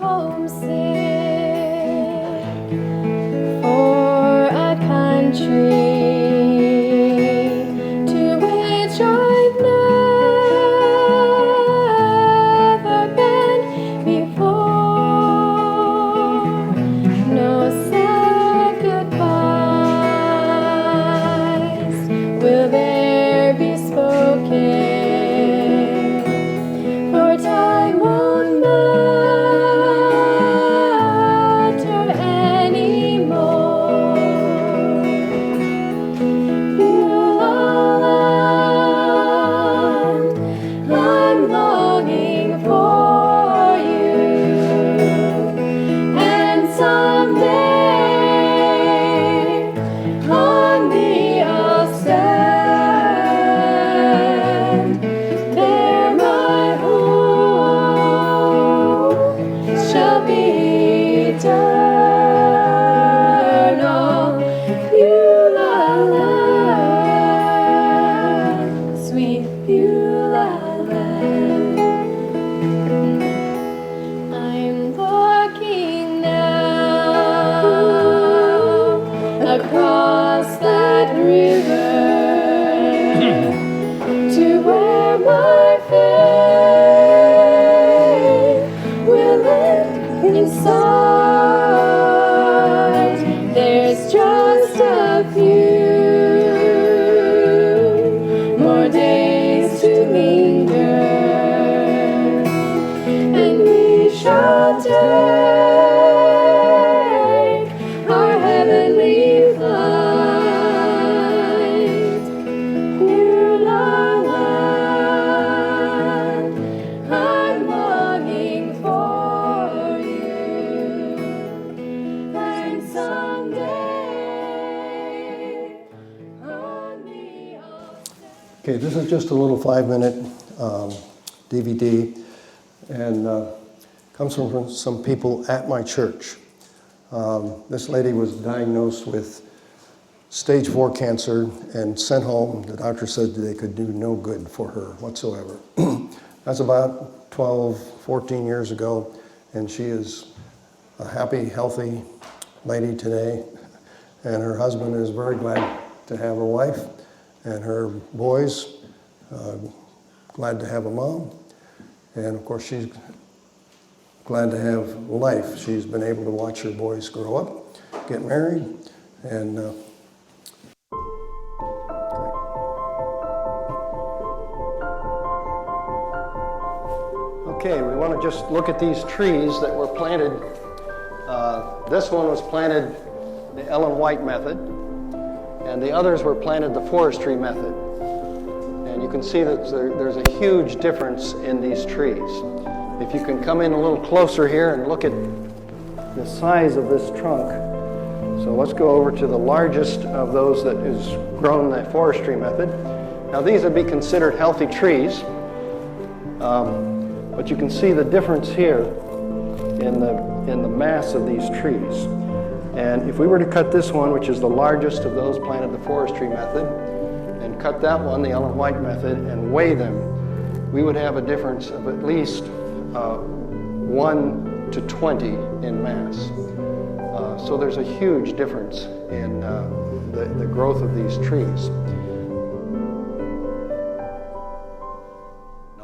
homesick for a country to which I've never been before. No sad goodbyes will there be spoken, for time won't matter anymore. Beulah, I'm longing for you, and someday on thee I'll stand. There my home shall be eternal. Beulah land, sweet Beulah land. I'm looking now across that river to where my faith will end in sight. There's just a few more days to linger, and we shall take our heavenly flight. Beulah land, I'm longing for you, and someday on me I'll stand. Okay, this is just a little 5-minute DVD, and comes from some people at my church. This lady was diagnosed with stage 4 cancer and sent home. The doctor said they could do no good for her whatsoever. That's about 12, 14 years ago, and she is a happy, healthy lady today, and her husband is very glad to have a wife, and her boys glad to have a mom, and of course she's glad to have life. She's been able to watch her boys grow up, get married, and okay, we want to just look at these trees that were planted. This one was planted the Ellen White method, and the others were planted the forestry method. And you can see that there's a huge difference in these trees. If you can come in a little closer here and look at the size of this trunk. So let's go over to the largest of those that is grown the forestry method. Now these would be considered healthy trees, but you can see the difference here in the mass of these trees. And if we were to cut this one, which is the largest of those planted the forestry method, and cut that one, the Ellen White method, and weigh them, we would have a difference of at least 1 to 20 in mass. So there's a huge difference in the growth of these trees.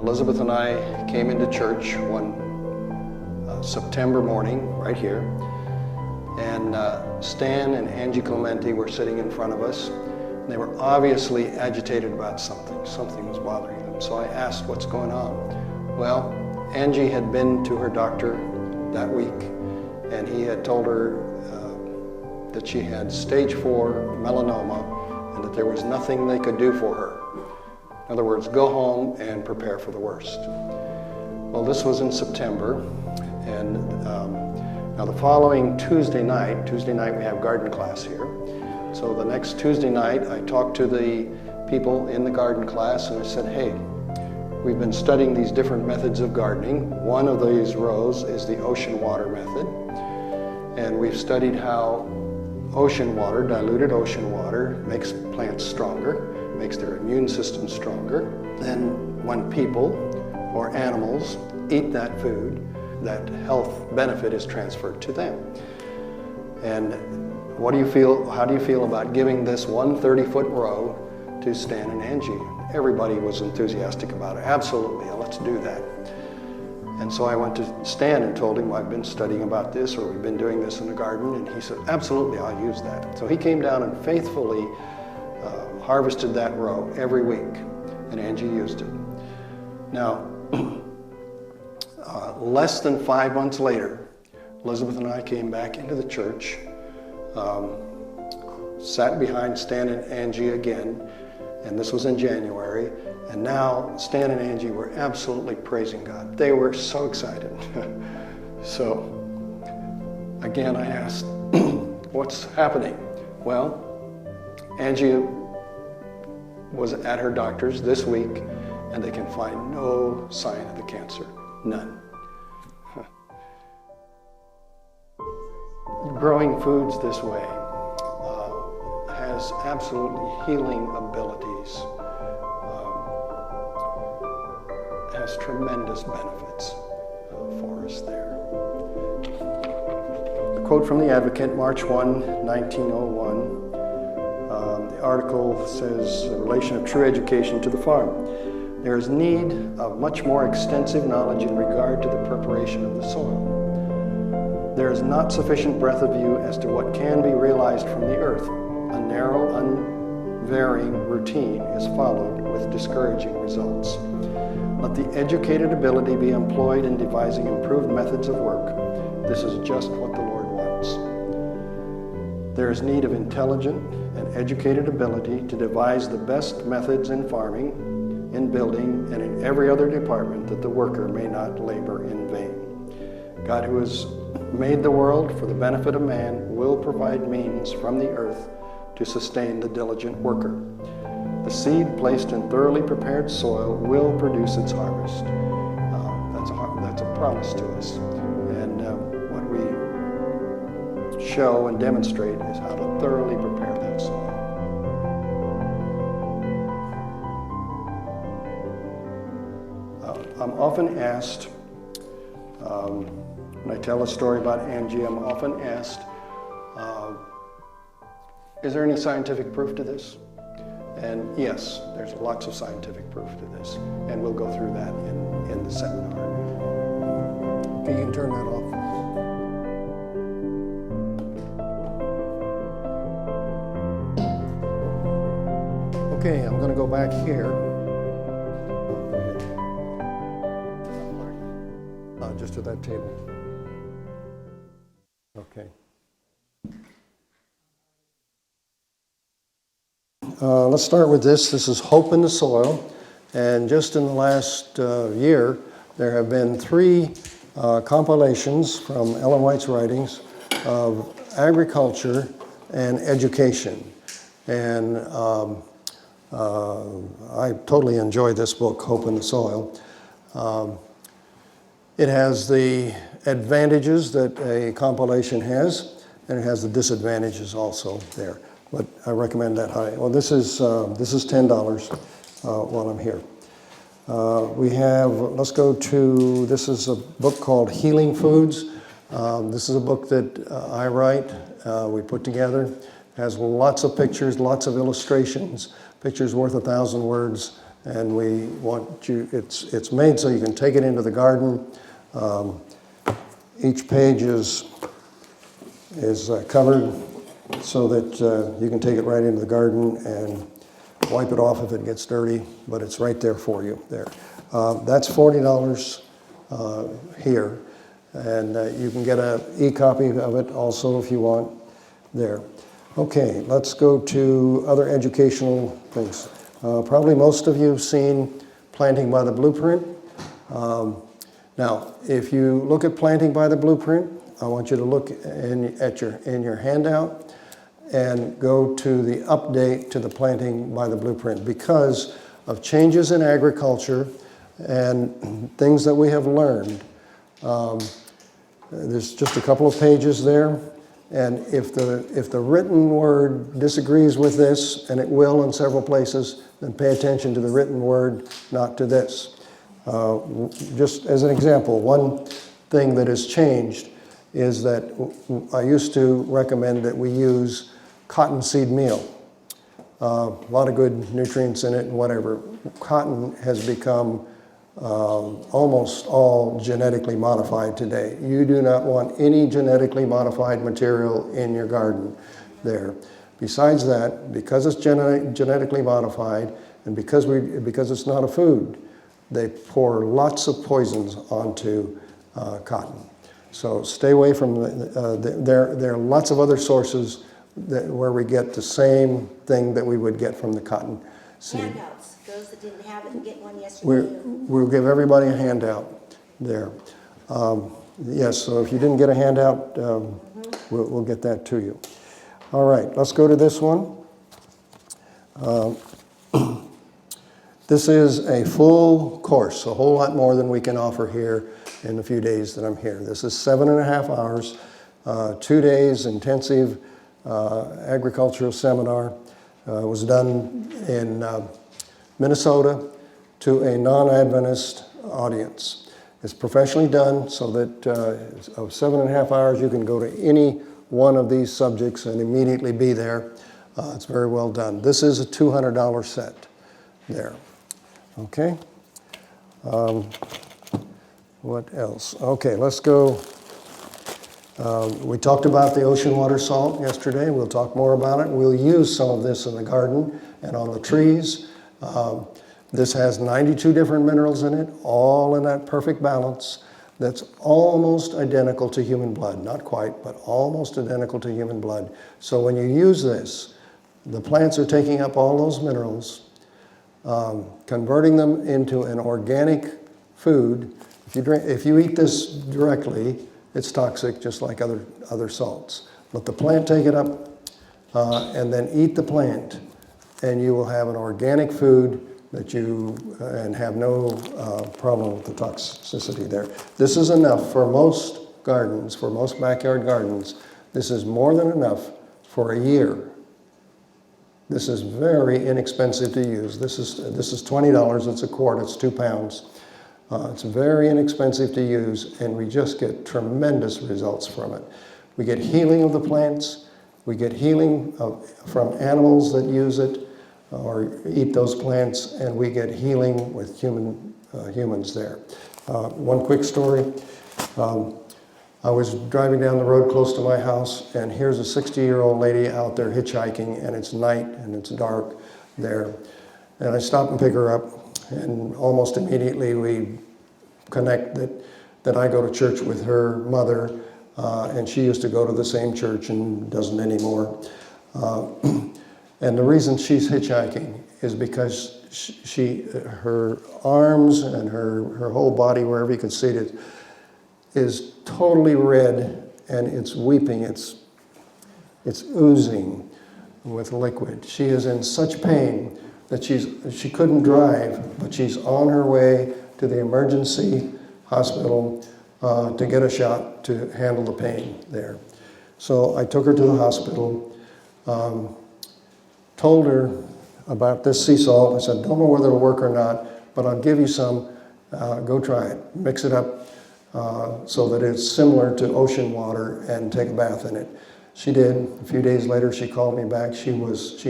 Elizabeth and I came into church one September morning, right here, and Stan and Angie Clementi were sitting in front of us. And they were obviously agitated about something. Something was bothering them. So I asked, what's going on? Well, Angie had been to her doctor that week, and he had told her that she had stage 4 melanoma and that there was nothing they could do for her. In other words, go home and prepare for the worst. Well, this was in September, and now the following Tuesday night we have garden class here. So the next Tuesday night, I talked to the people in the garden class and I said, hey, we've been studying these different methods of gardening. One of these rows is the ocean water method. And we've studied how ocean water, diluted ocean water, makes plants stronger, makes their immune system stronger. Then when people or animals eat that food, that health benefit is transferred to them. And what do you feel, how do you feel about giving this 130-foot row to Stan and Angie? Everybody was enthusiastic about it. Absolutely, let's do that. And so I went to Stan and told him, I've been studying about this, or we've been doing this in the garden, and he said, absolutely, I'll use that. So he came down and faithfully harvested that row every week, and Angie used it. Now, less than 5 months later, Elizabeth and I came back into the church, sat behind Stan and Angie again, and this was in January, and now Stan and Angie were absolutely praising God. They were so excited. So, again, I asked, what's happening? Well, Angie was at her doctor's this week, and they can find no sign of the cancer. None. Growing foods this way has absolutely healing abilities, has tremendous benefits for us there. A quote from the Advocate, March 1, 1901. The article says, the relation of true education to the farm. There is need of much more extensive knowledge in regard to the preparation of the soil. There is not sufficient breadth of view as to what can be realized from the earth. A narrow, unvarying routine is followed with discouraging results. Let the educated ability be employed in devising improved methods of work. This is just what the Lord wants. There is need of intelligent and educated ability to devise the best methods in farming, in building, and in every other department, that the worker may not labor in vain. God, who has made the world for the benefit of man, will provide means from the earth to sustain the diligent worker. The seed placed in thoroughly prepared soil will produce its harvest. That's a promise to us. And what we show and demonstrate is how to thoroughly prepare that soil. I'm often asked, when I tell a story about Angie, I'm often asked, is there any scientific proof to this? And yes, there's lots of scientific proof to this, and we'll go through that in the seminar. Okay, you can turn that off. Okay, I'm going to go back here. Just to that table. Okay. Let's start with this. This is Hope in the Soil. And just in the last year, there have been 3 compilations from Ellen White's writings of agriculture and education. And I totally enjoyed this book, Hope in the Soil. It has the advantages that a compilation has, and it has the disadvantages also there. But I recommend that high. Well, this is $10 while I'm here. We have, let's go to, this is a book called Healing Foods. This is a book that I write, we put together. It has lots of pictures, lots of illustrations, pictures worth 1,000 words. And we want you, it's made so you can take it into the garden. Each page is covered so that you can take it right into the garden and wipe it off if it gets dirty, but it's right there for you there. That's $40 here, and you can get an e-copy of it also if you want there. Okay, let's go to other educational things. Probably most of you have seen Planting by the Blueprint. Now, if you look at Planting by the Blueprint, I want you to look in your handout and go to the update to the Planting by the Blueprint, because of changes in agriculture and things that we have learned. There's just a couple of pages there, and if the written word disagrees with this, and it will in several places, then pay attention to the written word, not to this. Just as an example, one thing that has changed is that I used to recommend that we use cottonseed meal. A lot of good nutrients in it and whatever. Cotton has become almost all genetically modified today. You do not want any genetically modified material in your garden there. Besides that, because it's genetically modified and because it's not a food, they pour lots of poisons onto cotton. So stay away from there are lots of other sources where we get the same thing that we would get from the cotton seed. Handouts. Those that didn't have it and get one yesterday. We'll give everybody a handout there. Yes, so if you didn't get a handout, we'll get that to you. All right, let's go to this one. This is a full course, a whole lot more than we can offer here in the few days that I'm here. This is 7.5 hours, 2 days intensive agricultural seminar. It was done in Minnesota to a non-Adventist audience. It's professionally done so that of 7.5 hours you can go to any one of these subjects and immediately be there. It's very well done. This is a $200 set there. Okay. What else? Okay, let's go. We talked about the ocean water salt yesterday. We'll talk more about it. We'll use some of this in the garden and on the trees. This has 92 different minerals in it, all in that perfect balance that's almost identical to human blood. Not quite, but almost identical to human blood. So when you use this, the plants are taking up all those minerals, converting them into an organic food. If you eat this directly, it's toxic just like other salts. Let the plant take it up and then eat the plant, and you will have an organic food and have no problem with the toxicity there. This is enough for most gardens, for most backyard gardens. This is more than enough for a year. This is very inexpensive to use. This is $20. It's a quart. It's 2 pounds. It's very inexpensive to use, and we just get tremendous results from it. We get healing of the plants. We get healing from animals that use it or eat those plants, and we get healing with humans there. One quick story. I was driving down the road close to my house, and here's a 60-year-old lady out there hitchhiking, and it's night and it's dark there. And I stop and pick her up, and almost immediately we connect that I go to church with her mother, and she used to go to the same church and doesn't anymore. And the reason she's hitchhiking is because her arms and her whole body, wherever you can see it, is totally red, and it's weeping. It's oozing with liquid. She is in such pain that she couldn't drive, but she's on her way to the emergency hospital to get a shot to handle the pain there. So I took her to the hospital, told her about this sea salt. I said, don't know whether it'll work or not, but I'll give you some. Go try it. Mix it up so that it's similar to ocean water and take a bath in it. She did. A few days later, she called me back. She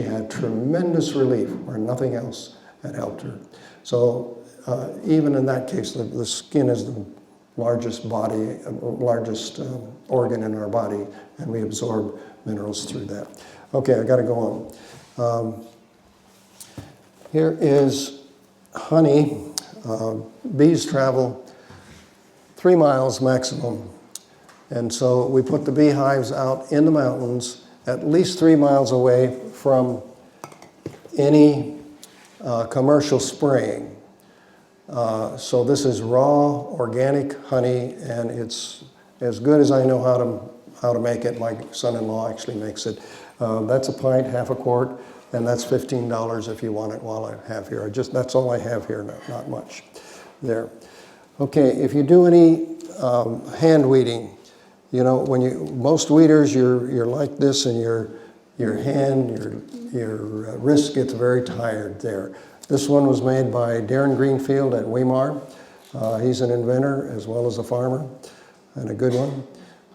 had tremendous relief where nothing else had helped her. So even in that case, the skin is the largest organ in our body, and we absorb minerals through that. Okay, I got to go on. Here is honey. Bees travel 3 miles maximum. And so we put the beehives out in the mountains at least 3 miles away from any commercial spraying. So this is raw, organic honey, and it's as good as I know how to make it. My son-in-law actually makes it. That's a pint, half a quart, and that's $15 if you want it while I have here. That's all I have here, not much there. Okay, if you do any hand weeding, you know, most weeders, you're like this, and your hand, your wrist gets very tired there. This one was made by Darren Greenfield at Weimar. He's an inventor as well as a farmer. and a good one.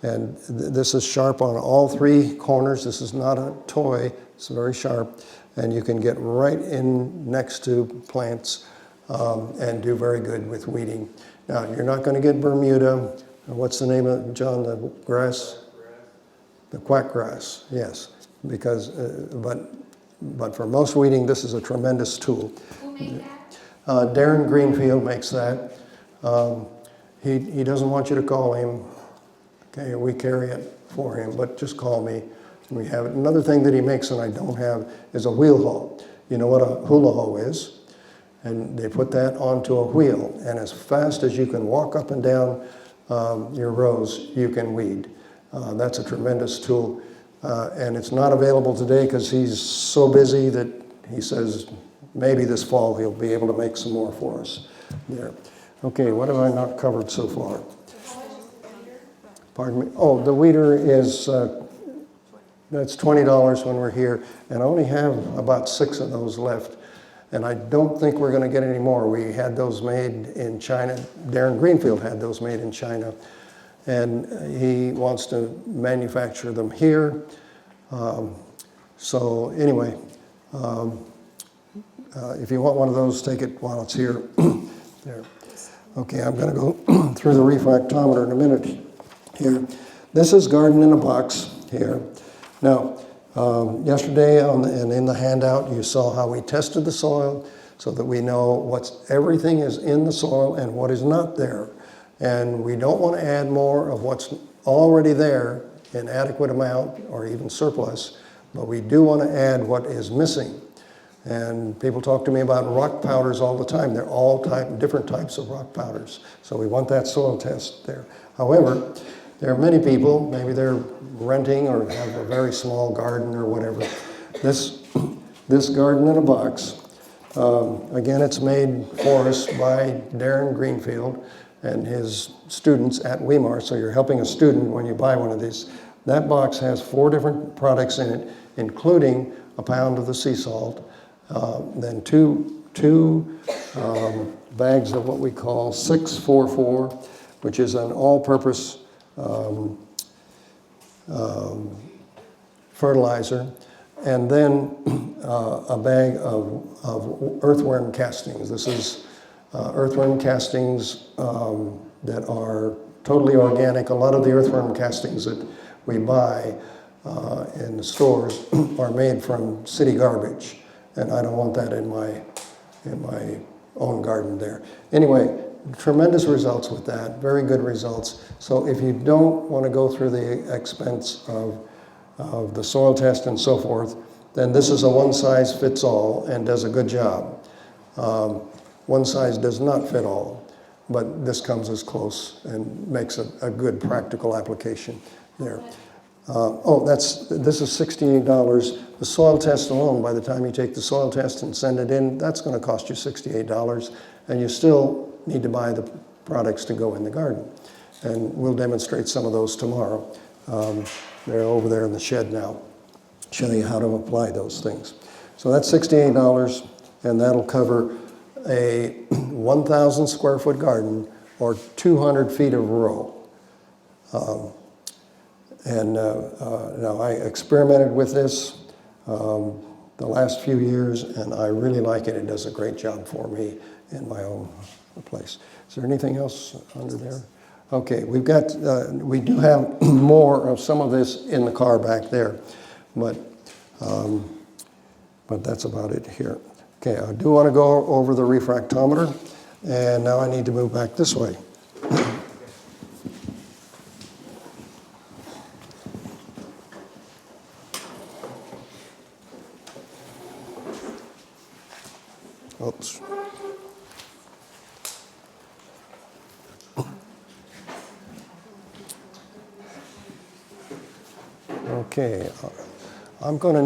And this is sharp on all three corners. This is not a toy. It's very sharp. And you can get right in next to plants and do very good with weeding. Now, you're not going to get Bermuda. What's the name of it, John, the grass? The quack grass, yes. Because, but for most weeding, this is a tremendous tool. Who made that? Darren Greenfield makes that. He doesn't want you to call him. Okay, we carry it for him, but just call me. We have it. Another thing that he makes and I don't have is a wheel hoe. You know what a hula hoe is? And they put that onto a wheel, and as fast as you can walk up and down your rows, you can weed. That's a tremendous tool, and it's not available today because he's so busy that he says maybe this fall he'll be able to make some more for us. There. Okay, what have I not covered so far? Pardon me? Oh, the weeder is, that's $20 when we're here, and I only have about 6 of those left. And I don't think we're going to get any more. We had those made in China. Darren Greenfield had those made in China. And he wants to manufacture them here. So anyway, if you want one of those, take it while it's here. There. Okay, I'm going to go through the refractometer in a minute here. This is garden in a box here. Now, yesterday and in the handout, you saw how we tested the soil so that we know everything is in the soil and what is not there. And we don't want to add more of what's already there in adequate amount or even surplus, but we do want to add what is missing. And people talk to me about rock powders all the time. They're all different types of rock powders. So we want that soil test there. However, there are many people, maybe they're renting or have a very small garden or whatever. This garden in a box, again, it's made for us by Darren Greenfield and his students at Weimar. So you're helping a student when you buy one of these. That box has 4 different products in it, including a pound of the sea salt, then two bags of what we call 644, which is an all-purpose fertilizer, and then a bag of earthworm castings. This is earthworm castings that are totally organic. A lot of the earthworm castings that we buy in the stores are made from city garbage, and I don't want that in my own garden there. Anyway, tremendous results with that, very good results. So if you don't want to go through the expense of the soil test and so forth, then this is a one-size-fits-all and does a good job. One size does not fit all, but this comes as close and makes a good practical application there. This is $68. The soil test alone, by the time you take the soil test and send it in, that's going to cost you $68, and you still need to buy the products to go in the garden. And we'll demonstrate some of those tomorrow. They're over there in the shed now, showing you how to apply those things. So that's $68, and that'll cover a 1,000 square foot garden or 200 feet of row. Now I experimented with this the last few years, and I really like it. It does a great job for me in my own place. Is there anything else under there? Okay, we do have more of some of this in the car back there, but that's about it here. Okay, I do want to go over the refractometer, and now I need to move back this way. Oops. Okay, I'm going to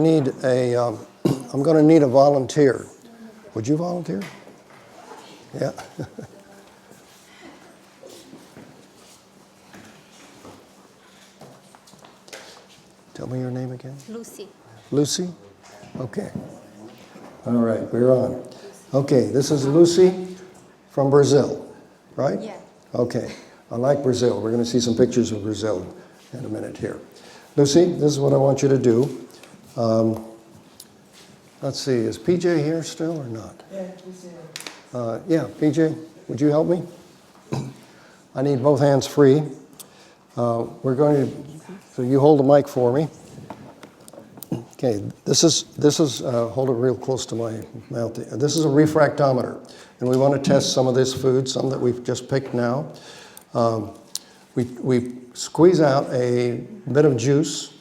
need a volunteer. Would you volunteer? Yeah. Tell me your name again. Lucy. Lucy? Okay. All right, we're on. Okay, this is Lucy from Brazil, right? Yeah. Okay. I like Brazil. We're going to see some pictures of Brazil in a minute here. Lucy, this is what I want you to do. Let's see, is PJ here still or not? Yeah, he's here. Yeah, PJ, would you help me? I need both hands free. We're going to, so you hold the mic for me. Okay, this is hold it real close to my mouth. This is a refractometer, and we want to test some of this food, some that we've just picked now. We squeeze out a bit of juice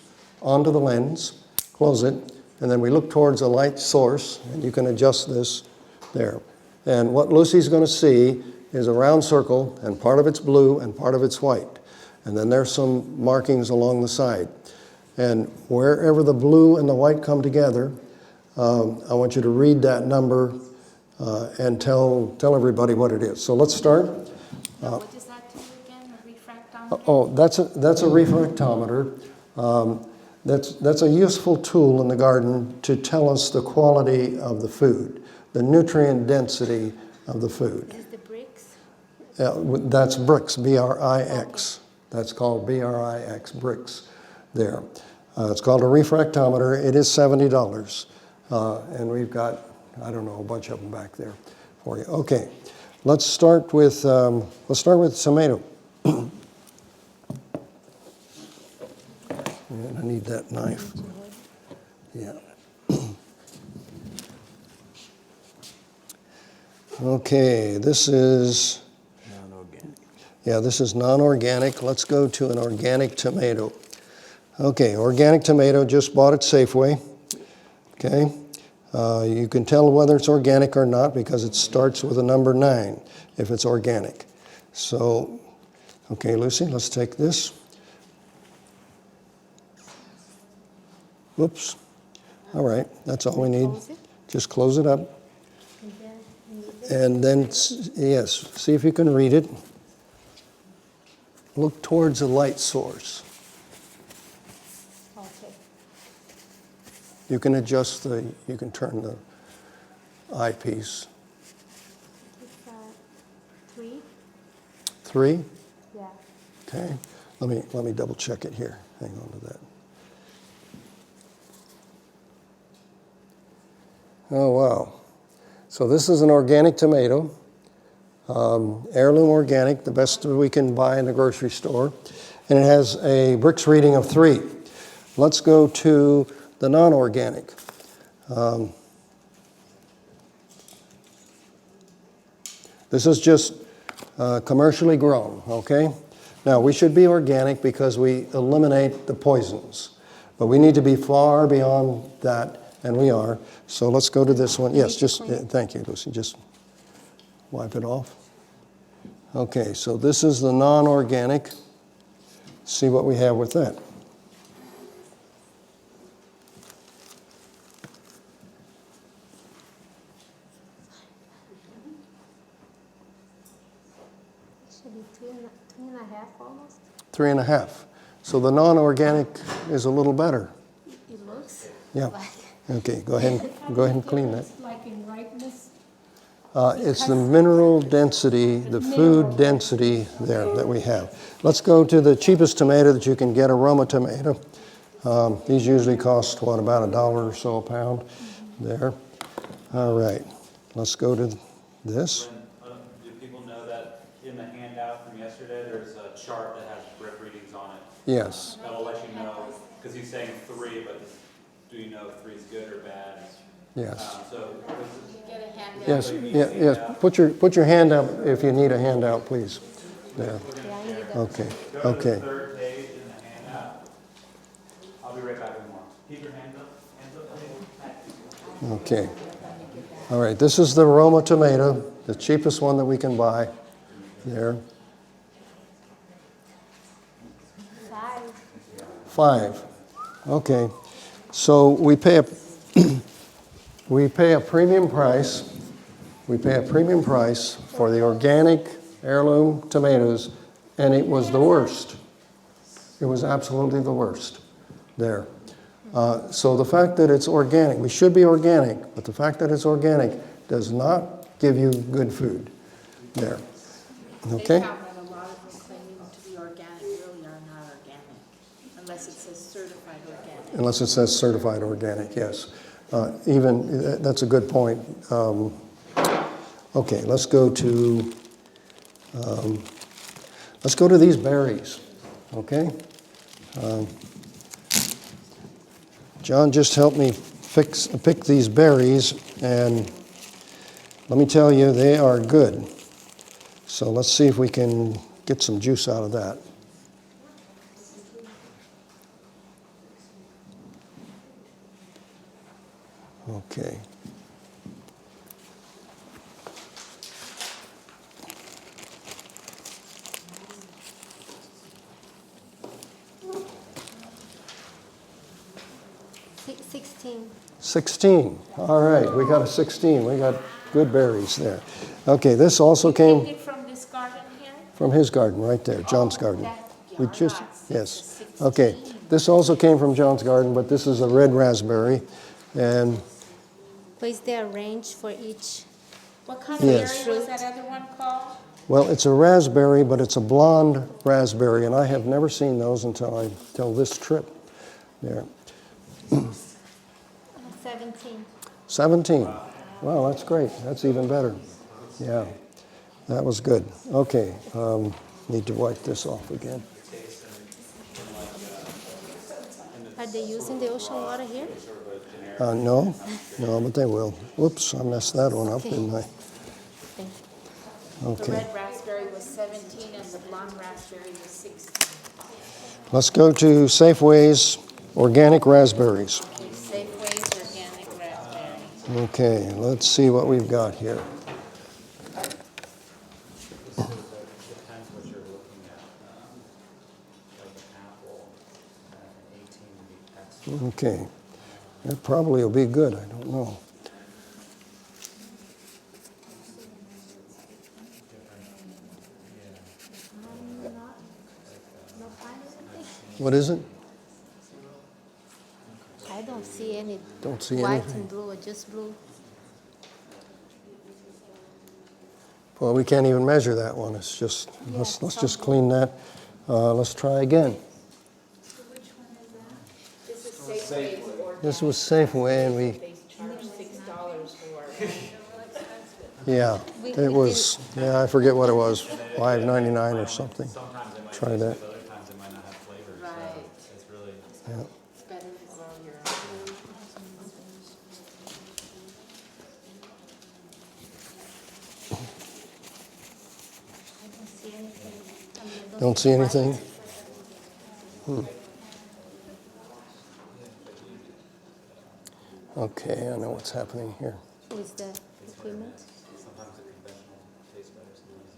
onto the lens, close it, and then we look towards a light source, and you can adjust this there. And what Lucy's going to see is a round circle, and part of it's blue and part of it's white. And then there's some markings along the side. And wherever the blue and the white come together, I want you to read that number and tell everybody what it is. So let's start. What does that do again, a refractometer? Oh, that's a refractometer. That's a useful tool in the garden to tell us the quality of the food, the nutrient density of the food. Is the bricks? That's bricks, B-R-I-X. That's called B-R-I-X, bricks there. It's called a refractometer. It is $70. And we've got, I don't know, a bunch of them back there for you. Okay, let's start with tomato. And I need that knife. Yeah. Okay, this is non-organic. Yeah, this is non-organic. Let's go to an organic tomato. Okay, organic tomato, just bought at Safeway. Okay, you can tell whether it's organic or not because it starts with a number 9 if it's organic. So, okay, Lucy, let's take this. Whoops. All right, that's all we need. Just close it up. And then, yes, see if you can read it. Look towards a light source. Okay. You can adjust you can turn the eyepiece. It's 3? 3? Yeah. Okay. Let me double check it here. Hang on to that. Oh, wow. So this is an organic tomato, heirloom organic, the best we can buy in the grocery store. And it has a bricks reading of 3. Let's go to the non-organic. This is just commercially grown, okay? Now, we should be organic because we eliminate the poisons. But we need to be far beyond that. And we are. So let's go to this one. Yes, just, thank you, Lucy. Just wipe it off. Okay, so this is the non-organic. See what we have with that. Should be 3.5 almost. 3.5. So the non-organic is a little better. It looks Yeah. like. Okay, go ahead and clean that. Like in ripeness. It's the mineral density, the food density there that we have. Let's go to the cheapest tomato that you can get, a Roma tomato. These usually cost, what, about $1 or so a pound there. All right, let's go to this. Do people know that in the handout from yesterday, there's a chart that has brick readings on it? Yes. That'll let you know, because he's saying 3, but do you know if 3 is good or bad? Yes. So Get a handout. Yes. Yes. Put your hand up if you need a handout, please. There. Yeah, I need that. Okay. go to Okay. the 3rd page in the handout. I'll be right back with more. Keep your hands up. Okay. All right. This is the Roma tomato, the cheapest one that we can buy. There. 5. Okay. So we pay a premium price. We pay a premium price for the organic heirloom tomatoes, and it was the worst. It was absolutely the worst there. So the fact that it's organic, we should be organic, but the fact that it's organic does not give you good food there. Okay? They found that a lot of them Unless it says certified organic. Unless it says certified organic, yes. That's a good point. Okay, let's go to these berries, okay? John just helped me pick these berries, and let me tell you, they are good. So let's see if we can get some juice out of that. Okay. Six- 16. 16. All right, we got a 16. We got good berries there. Okay, this also You came picked it from this garden here? from his garden right there, John's garden. That- We yeah, just, not yes. 16. Okay, this also came from John's garden, but this is a red raspberry. And But is there a range for each? What kind of Yes. berry was that other one called? well, it's a raspberry, but it's a blonde raspberry, and I have never seen those until this trip there. 17. 17. Wow, that's great. That's even better. Yeah, that was good. Okay, need to wipe this off again. Are they using the ocean water here? No, but they will. Whoops, I messed that one up, didn't I? Thank you. The Okay, red raspberry was 17 and the blonde raspberry was 16. let's go to Safeway's organic raspberries. Okay, Safeway's organic raspberry. Okay, let's see what we've got here. Depends what you're looking at. Like an apple, an 18 would be excellent. Okay, that probably will be good, I don't know. No pineapple? What is it? I don't see any Don't see white anything. and blue, or just blue. Well, we can't even measure that one. It's just, let's just clean that. Let's try again. This is Safeway's organic. This was Safeway, and we, They charge $6 for it. yeah, it was, yeah, I forget what it was, $5.99 or something. Sometimes they might Try taste that. good, other times they might not have flavors. Right. So it's really, Yeah. It's better to grow your own. I don't see anything. I mean, I Don't see anything? white. Okay, I know what's happening here. With the equipment. sometimes the conventional tastes better sometimes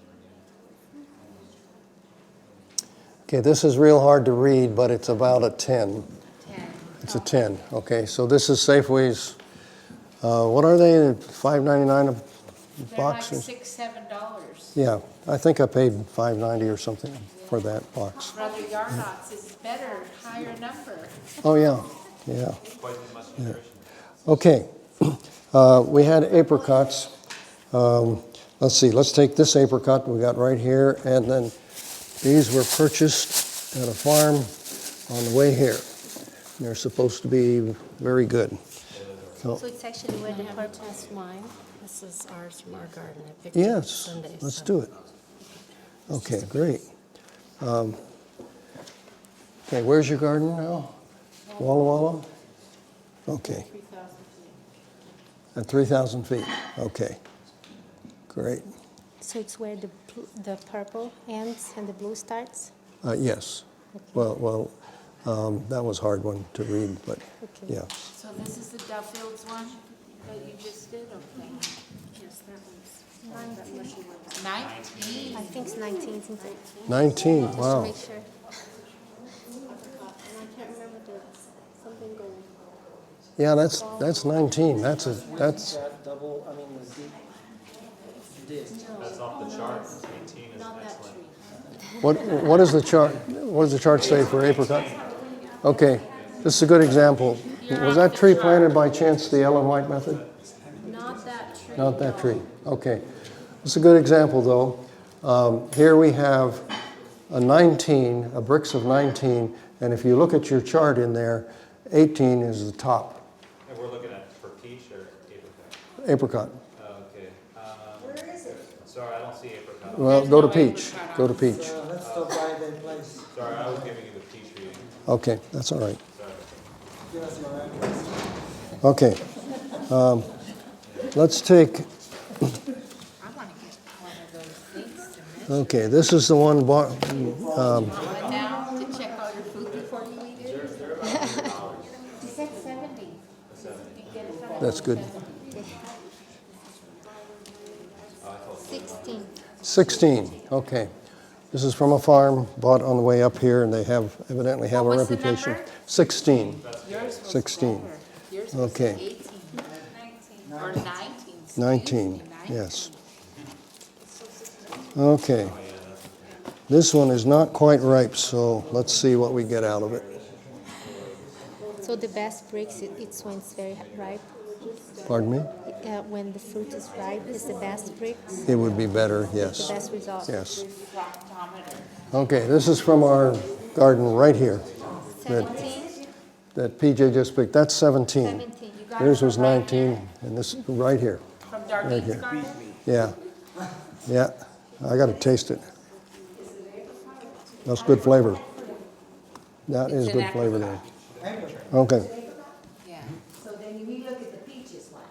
than organic. Okay, this is real hard to read, but it's about a 10. 10. It's a 10, okay? So this is Safeway's, what are they, $5.99 a They're like box? $6, $7. Yeah, I think I paid $5.90 or something for that box. Brother Yarnot's is better, higher number. Oh, yeah, yeah. Quite as much nutrition. Okay, we had apricots. Let's see, let's take this apricot we got right here, and then these were purchased at a farm on the way here. They're supposed to be very good. So, So it's actually where the purple is mine. This is ours from our garden. I picked it yes, Sunday. let's so- do it. Okay, great. Okay, where's your garden now? Walla Walla? Okay. 3,000 feet. At 3,000 feet, okay. Great. So it's where the purple ends and the blue starts? Yes. Well, that was a hard one to read, but Okay. yeah. So this is the Duffields one that you just did, okay? Yes, that was 19. I think it's 19, isn't it? 19, Just to wow. make sure. And I can't remember something going. Yeah, that's 19. That's That double, I mean, the deep disc. That's off the chart. 18 is Not that excellent. tree. what is the chart? What does the chart say for apricot? Okay, this is a good example. Was that tree planted by chance the Ellen White method? Not that tree. Not that tree. Okay, it's a good example though. Here we have bricks of 19, and if you look at your chart in there, 18 is the top. And we're looking at for peach or apricot? Apricot. Oh, okay. Where is it? Sorry, I don't see apricot. Well, There's go to no peach. apricot Go on to this. peach. Let's stop by that place. Sorry, I was giving you the peach reading. Okay, that's all right. Sorry. Give us your address. Okay. Let's take, I want to get one of those things to measure. okay, this is the one bought, But now to check all your food before you eat it. He said 70. You get it from that's good. 16. 16, okay. This is from a farm bought on the way up here, and they evidently have a What was the reputation. number? 16. Yours was 16. better. Yours was Okay. 18. 19. Or 19. 19, Excuse me, yes. Okay. This one is not quite ripe, so let's see what we get out of it. So the best bricks, it's when it's very ripe. Pardon me? When the fruit is ripe, is the best bricks, It would be better, the yes. best result. Yes. Refractometer. Okay, this is from our garden right here 17? that PJ just picked. That's 17. 17. You got Yours it was from right 19, here? and this right here. From Right Darlene's here. garden? Yeah. Yeah. I got to taste it. That's good flavor. That is It's an good flavor there. Apricot. Okay. Yeah. So then we look at the peaches one.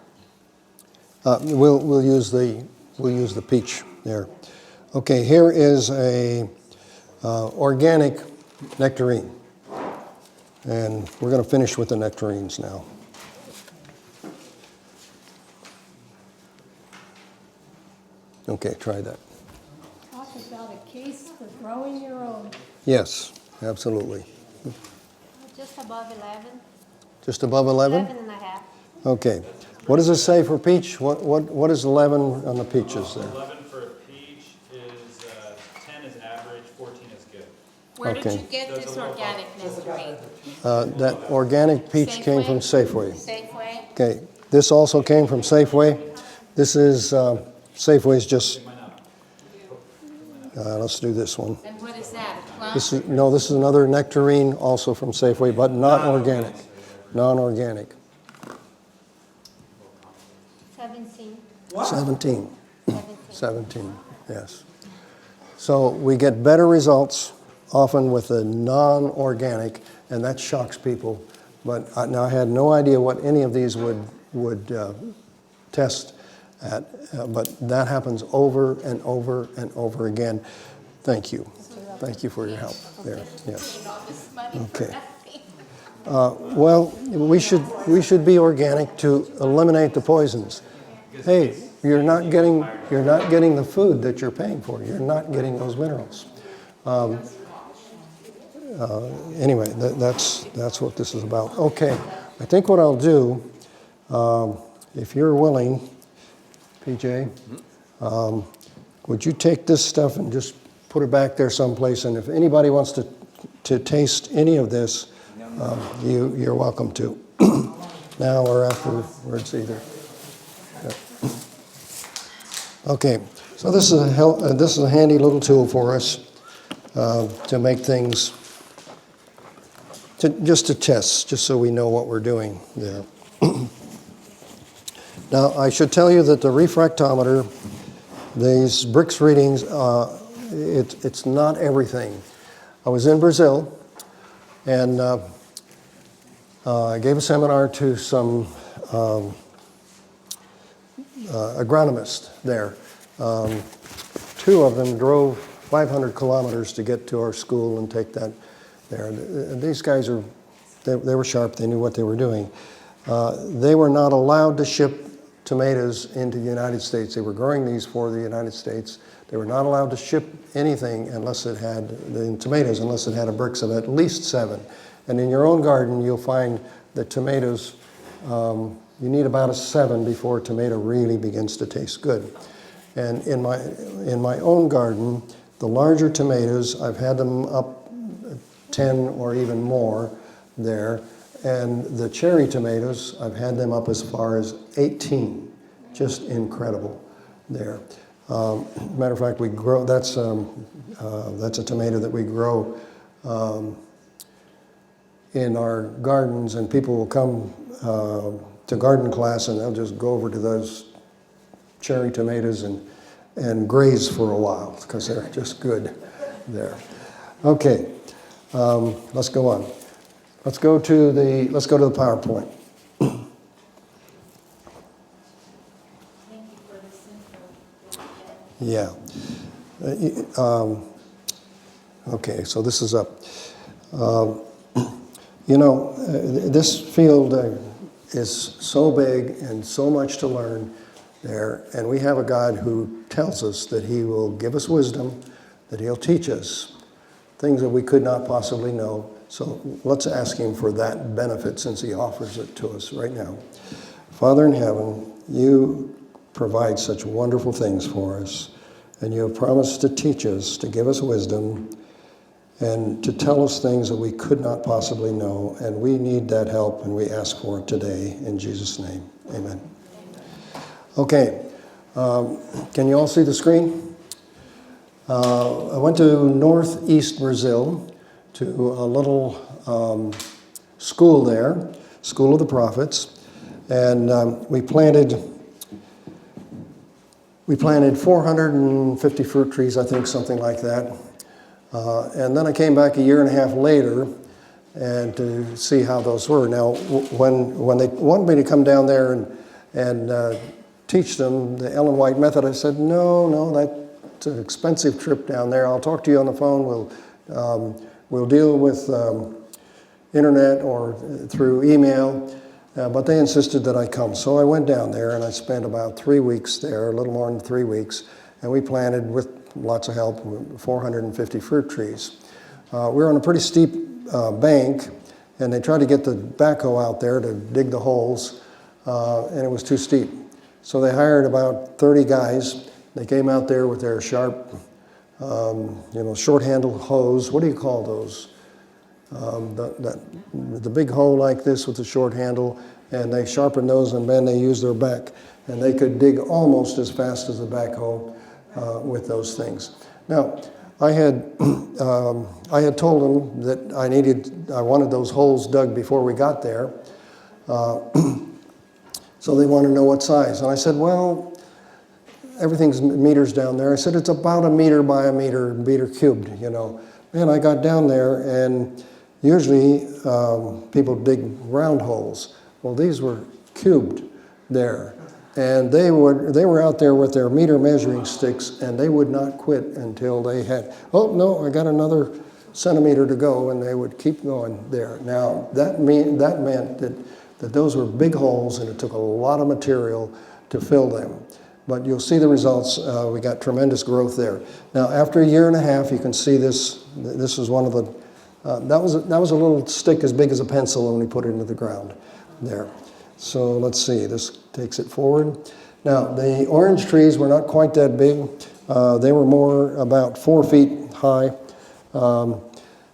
We'll use the peach there. Okay, here is a organic nectarine, and we're going to finish with the nectarines now. Okay, try that. Talk about a case for growing your own. Yes, absolutely. Just above 11. Just above 11? 11 and a half. Okay. What does it say for peach? What is 11 on the peaches there? 11 for peach is, 10 is average, 14 is good. Where did Okay. you get this organic nectarine? That organic peach came from Safeway. Safeway? Okay, this also came from Safeway. This is, Safeway's just, let's do this one. And what is that, a plum? This is another nectarine, also from Safeway, but not organic, non-organic. 17. 17, 17. 17, yes. So we get better results often with the non-organic, and that shocks people. But now I had no idea what any of these would test at, but that happens over and over and over again. Thank you. Thank you for your help there, yes. All this money for Okay. nothing. Well, we should be organic to eliminate the poisons. Hey, you're not getting the food that you're paying for. You're not getting those minerals. Anyway, that's what this is about. Okay, I think what I'll do, if you're willing, PJ, would you take this stuff and just put it back there someplace? And if anybody wants to taste any of this, you're welcome to. Now or afterwards, either. Yeah. Okay, so this is a handy little tool for us to make things, just to test, just so we know what we're doing there. Now, I should tell you that the refractometer, these bricks readings, it's not everything. I was in Brazil, and I gave a seminar to some agronomists there. Two of them drove 500 kilometers to get to our school and take that there. These guys they were sharp, they knew what they were doing. They were not allowed to ship tomatoes into the United States. They were growing these for the United States. They were not allowed to ship anything unless it had, the tomatoes, unless it had a bricks of at least 7. And in your own garden, you'll find that tomatoes, you need about a 7 before a tomato really begins to taste good. And in my own garden, the larger tomatoes, I've had them up 10 or even more there. And the cherry tomatoes, I've had them up as far as 18. Just incredible there. Matter of fact, we grow, that's a tomato that we grow in our gardens, and people will come to garden class and they'll just go over to those cherry tomatoes and graze for a while because they're just good there. Okay, let's go on. Let's go to the PowerPoint. Yeah. Okay, so this is up. This field is so big and so much to learn there, and we have a God who tells us that He will give us wisdom, that He'll teach us things that we could not possibly know. So let's ask Him for that benefit since He offers it to us right now. Father in heaven, You provide such wonderful things for us, and You have promised to teach us, to give us wisdom, and to tell us things that we could not possibly know, and we need that help, and we ask for it today in Jesus' name. Amen. Okay, can you all see the screen? I went to northeast Brazil to a little school there, School of the Prophets, and we planted 450 fruit trees, I think, something like that. And then I came back a year and a half later and to see how those were. Now, when they wanted me to come down there and teach them the Ellen White method, I said, no, that's an expensive trip down there. I'll talk to you on the phone. We'll deal with internet or through email. But they insisted that I come. So I went down there and I spent about 3 weeks there, a little more than 3 weeks, and we planted, with lots of help, 450 fruit trees. We were on a pretty steep bank, and they tried to get the backhoe out there to dig the holes, and it was too steep. So they hired about 30 guys. They came out there with their sharp, short-handled hose. What do you call those? The big hoe like this with the short handle, and they sharpened those, and then they used their back, and they could dig almost as fast as the backhoe with those things. Now, I had told them that I wanted those holes dug before we got there, so they wanted to know what size, and I said, well, everything's meters down there. I said it's about a meter by a meter cubed, And I got down there, and usually people dig round holes. Well, these were cubed there. And they were out there with their meter measuring sticks, and they would not quit until they had, oh, no, I got another centimeter to go, and they would keep going there. Now, that meant that those were big holes, and it took a lot of material to fill them. But you'll see the results. We got tremendous growth there. Now, after a year and a half, you can see this. This is one of the, that was a little stick as big as a pencil when we put it into the ground there. So let's see, this takes it forward. Now, the orange trees were not quite that big. They were more about 4 feet high.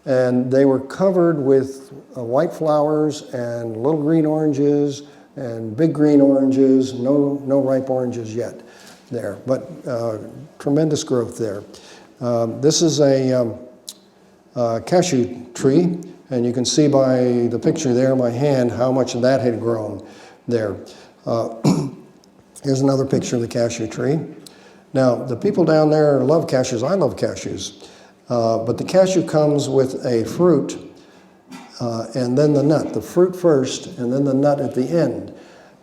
And they were covered with white flowers and little green oranges and big green oranges, no ripe oranges yet there, but tremendous growth there. This is a cashew tree, and you can see by the picture there, my hand, how much that had grown there. Here's another picture of the cashew tree. Now, the people down there love cashews. I love cashews. But the cashew comes with a fruit and then the nut. The fruit first and then the nut at the end.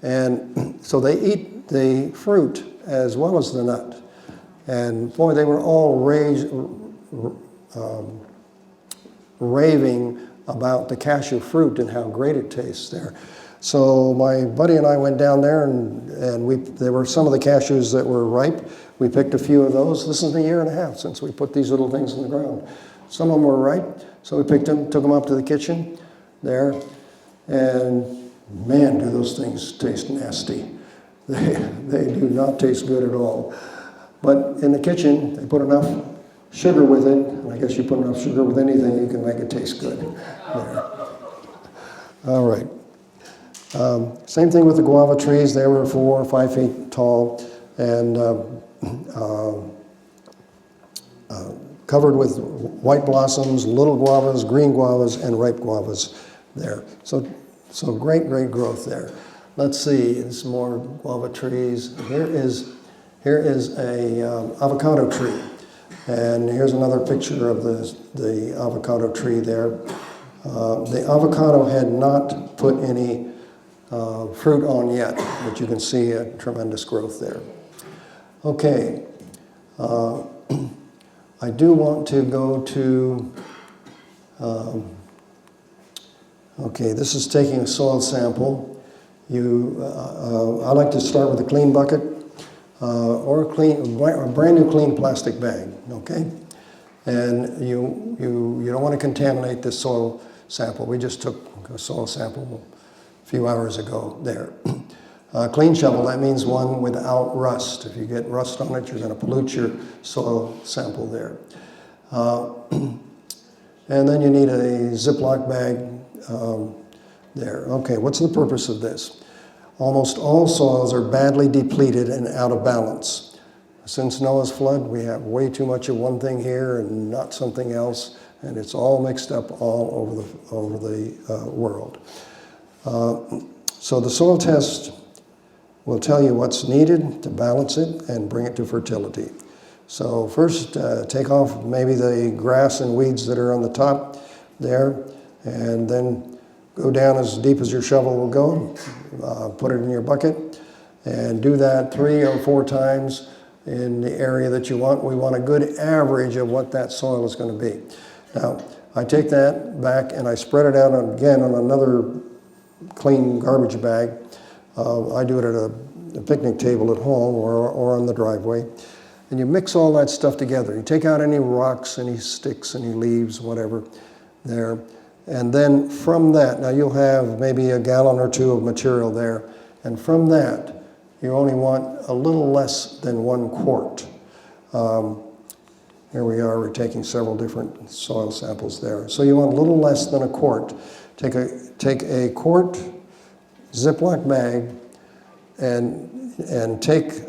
And so they eat the fruit as well as the nut. And boy, they were all raving about the cashew fruit and how great it tastes there. So my buddy and I went down there, and there were some of the cashews that were ripe. We picked a few of those. This is a year and a half since we put these little things in the ground. Some of them were ripe, so we picked them, took them up to the kitchen there, and man, do those things taste nasty. They do not taste good at all. But in the kitchen, they put enough sugar with it, and I guess you put enough sugar with anything, you can make it taste good. There. All right. Same thing with the guava trees. They were 4 or 5 feet tall. and covered with white blossoms, little guavas, green guavas, and ripe guavas there. So great growth there. Let's see, some more guava trees. Here is a avocado tree. And here's another picture of the avocado tree there. The avocado had not put any fruit on yet, but you can see a tremendous growth there. Okay, I do want to go to, okay, this is taking a soil sample. I like to start with a clean bucket or a brand new clean plastic bag, okay? And you don't want to contaminate this soil sample. We just took a soil sample a few hours ago there. Clean shovel, that means one without rust. If you get rust on it, you're going to pollute your soil sample there. And then you need a Ziploc bag there. Okay, what's the purpose of this? Almost all soils are badly depleted and out of balance. Since Noah's flood, we have way too much of one thing here and not something else, and it's all mixed up all over the world. So the soil test will tell you what's needed to balance it and bring it to fertility. So first, take off maybe the grass and weeds that are on the top there, and then go down as deep as your shovel will go, put it in your bucket, and do that 3 or 4 times in the area that you want. We want a good average of what that soil is going to be. Now, I take that back and I spread it out again on another clean garbage bag. I do it at a picnic table at home or on the driveway. And you mix all that stuff together. You take out any rocks, any sticks, any leaves, whatever there. And then from that, now you'll have maybe a gallon or 2 of material there. And from that, you only want a little less than 1 quart. Here we are, we're taking several different soil samples there. So you want a little less than a quart. Take a quart Ziploc bag and take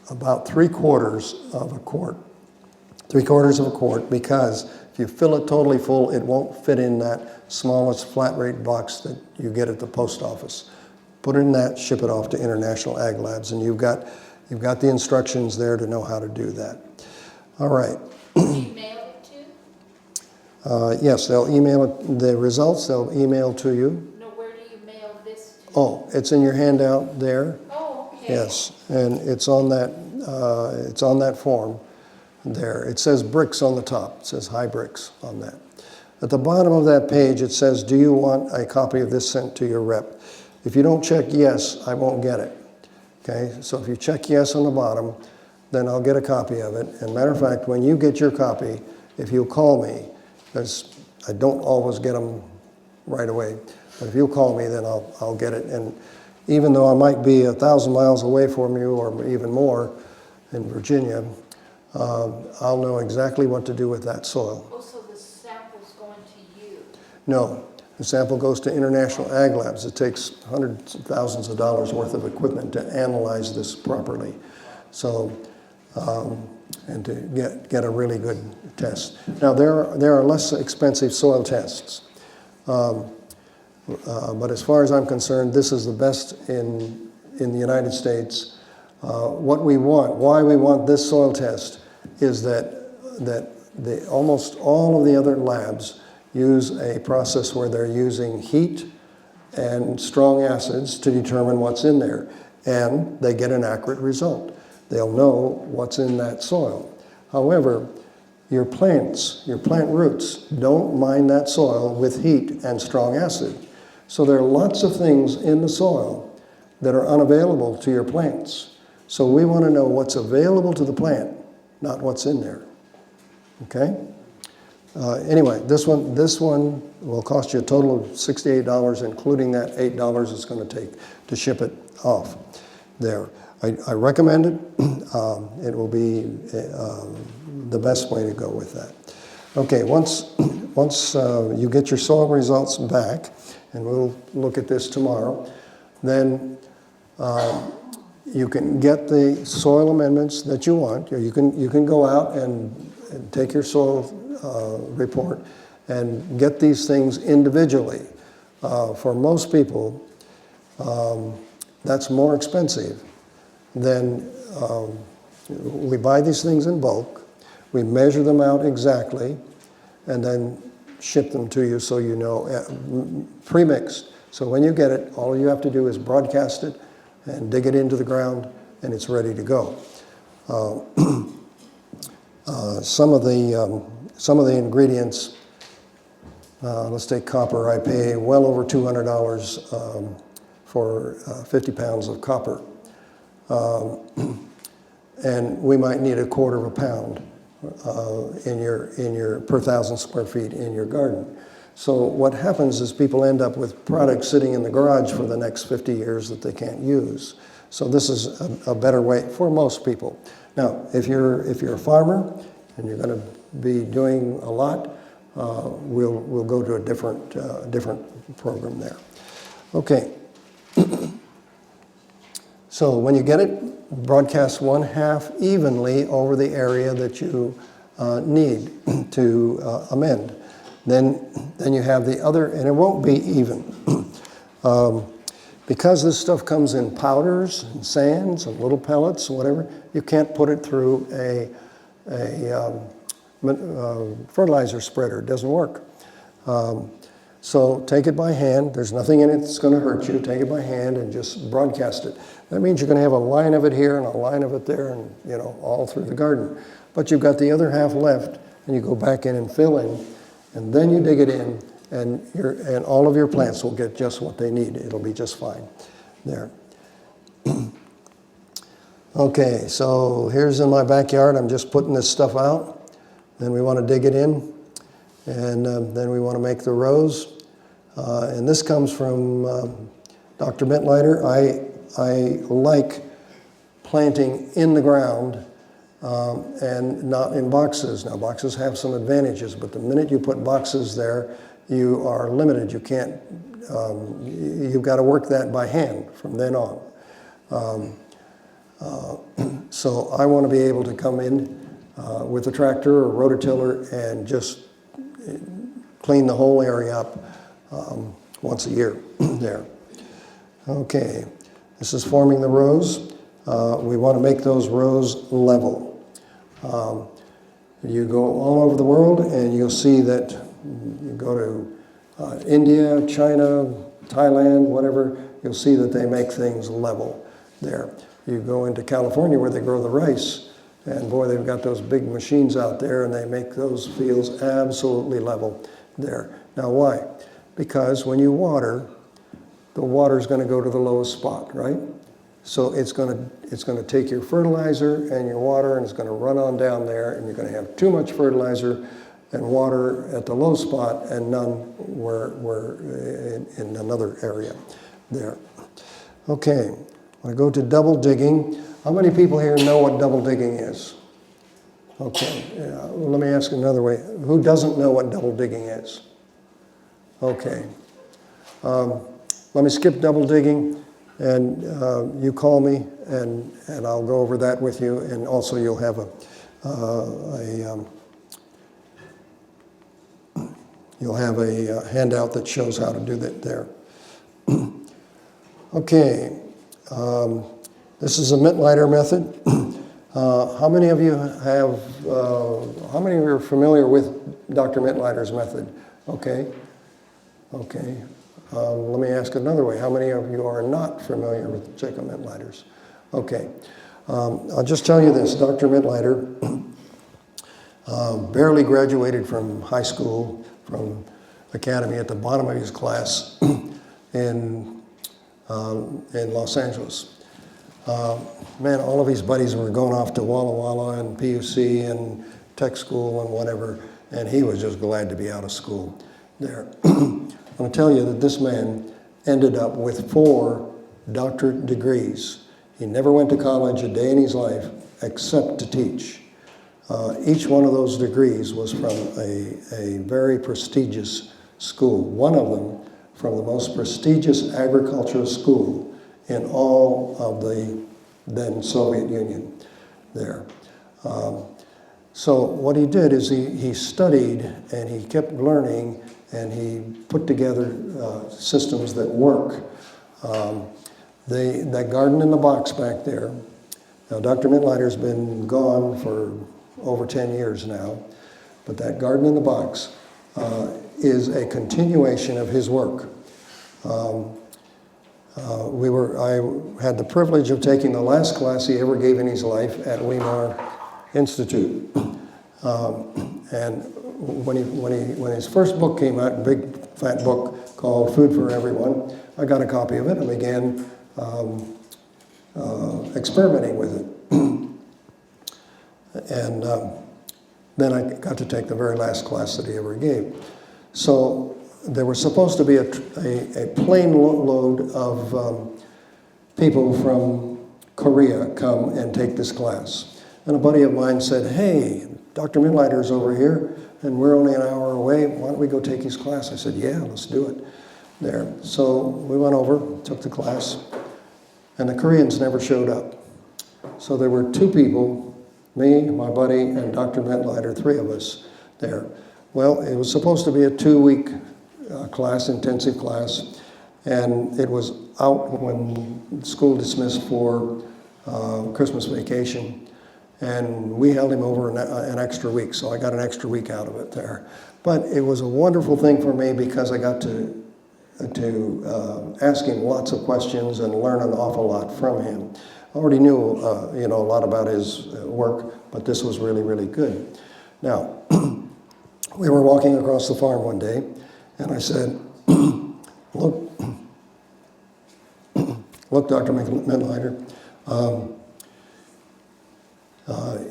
about 3/4 of a quart. 3/4 of a quart, because if you fill it totally full, it won't fit in that smallest flat rate box that you get at the post office. Put it in that, ship it off to International Ag Labs, and you've got the instructions there to know how to do that. All right. Do you mail it to? Yes, they'll email it, the results, they'll email to you. No, where do you mail this to? Oh, it's in your handout there. Oh, okay. Yes, and it's on that form there. It says bricks on the top. It says high bricks on that. At the bottom of that page, it says, do you want a copy of this sent to your rep? If you don't check yes, I won't get it. Okay, so if you check yes on the bottom, then I'll get a copy of it. And matter of fact, when you get your copy, if you'll call me, because I don't always get them right away, but if you'll call me, then I'll get it. And even though I might be 1,000 miles away from you or even more in Virginia, I'll know exactly what to do with that soil. Oh, so the sample's going to you? No, the sample goes to International Ag Labs. It takes hundreds of thousands of dollars worth of equipment to analyze this properly. So, and to get a really good test. Now, there are less expensive soil tests. But as far as I'm concerned, this is the best in the United States. What we want, why we want this soil test, is that almost all of the other labs use a process where they're using heat and strong acids to determine what's in there, and they get an accurate result. They'll know what's in that soil. However, your plant roots don't mine that soil with heat and strong acid. So there are lots of things in the soil that are unavailable to your plants. So we want to know what's available to the plant, not what's in there. Okay? Anyway, this one will cost you a total of $68, including that $8 it's going to take to ship it off there. I recommend it. It will be the best way to go with that. Okay, once you get your soil results back, and we'll look at this tomorrow, then you can get the soil amendments that you want. You can go out and take your soil report and get these things individually. For most people, that's more expensive than we buy these things in bulk, we measure them out exactly, and then ship them to you so you know, pre-mixed. So when you get it, all you have to do is broadcast it and dig it into the ground, and it's ready to go. Some of the ingredients, let's take copper. I pay well over $200 for 50 pounds of copper. And we might need 1/4 pound in your per 1,000 square feet in your garden. So what happens is people end up with products sitting in the garage for the next 50 years that they can't use. So this is a better way for most people. Now, if you're a farmer and you're going to be doing a lot, we'll go to a different program there. Okay. So when you get it, broadcast 1/2 evenly over the area that you need to amend. Then you have the other, and it won't be even. Because this stuff comes in powders and sands and little pellets and whatever, you can't put it through a fertilizer spreader. It doesn't work. So take it by hand. There's nothing in it that's going to hurt you. Take it by hand and just broadcast it. That means you're going to have a line of it here and a line of it there, and all through the garden. But you've got the other half left, and you go back in and fill in, and then you dig it in, and all of your plants will get just what they need. It'll be just fine. There. Okay, so here's in my backyard. I'm just putting this stuff out. Then we want to dig it in, and then we want to make the rows. And this comes from Dr. Mittleider. I like planting in the ground and not in boxes. Now, boxes have some advantages, but the minute you put boxes there, you are limited. You can't, you've got to work that by hand from then on. So I want to be able to come in with a tractor or rototiller and just clean the whole area up once a year there. Okay, this is forming the rows. We want to make those rows level. You go all over the world and you'll see that you go to India, China, Thailand, whatever, you'll see that they make things level there. You go into California where they grow the rice, and boy, they've got those big machines out there and they make those fields absolutely level there. Now why? Because when you water, the water's going to go to the lowest spot, right? So it's going to take your fertilizer and your water, and it's going to run on down there, and you're going to have too much fertilizer and water at the low spot and none where in another area there. Okay, I go to double digging. How many people here know what double digging is? Okay, well, let me ask another way. Who doesn't know what double digging is? Okay. Let me skip double digging, and you call me, and I'll go over that with you, and also you'll have a handout that shows how to do that there. Okay, this is a Mittleider method. How many of you are familiar with Dr. Mittleider's method? Okay. Okay. Let me ask another way. How many of you are not familiar with Jacob Mittleider's? Okay. I'll just tell you this. Dr. Mittleider barely graduated from high school, from academy, at the bottom of his class in Los Angeles. Man, all of his buddies were going off to Walla Walla and PUC and tech school and whatever, and he was just glad to be out of school there. I'm going to tell you that this man ended up with 4 doctorate degrees. He never went to college a day in his life except to teach. Each one of those degrees was from a very prestigious school. One of them from the most prestigious agricultural school in all of the then Soviet Union there. So what he did is he studied and he kept learning and he put together systems that work. That garden in the box back there, now Dr. Mitleider's been gone for over 10 years now, but that garden in the box is a continuation of his work. I had the privilege of taking the last class he ever gave in his life at Weimar Institute. And when his first book came out, a big fat book called Food for Everyone, I got a copy of it and began experimenting with it. And then I got to take the very last class that he ever gave. So there was supposed to be a plane load of people from Korea come and take this class. And a buddy of mine said, hey, Dr. Mitleider's over here, and we're only an hour away. Why don't we go take his class? I said, yeah, let's do it there. So we went over, took the class, and the Koreans never showed up. So there were two people, me, my buddy, and Dr. Mitleider, three of us there. Well, it was supposed to be a 2-week class, intensive class, and it was out when school dismissed for Christmas vacation. And we held him over an extra week, so I got an extra week out of it there. But it was a wonderful thing for me because I got to ask him lots of questions and learn an awful lot from him. I already knew a lot about his work, but this was really, really good. Now, we were walking across the farm one day, and I said, look, Dr. Mitleider,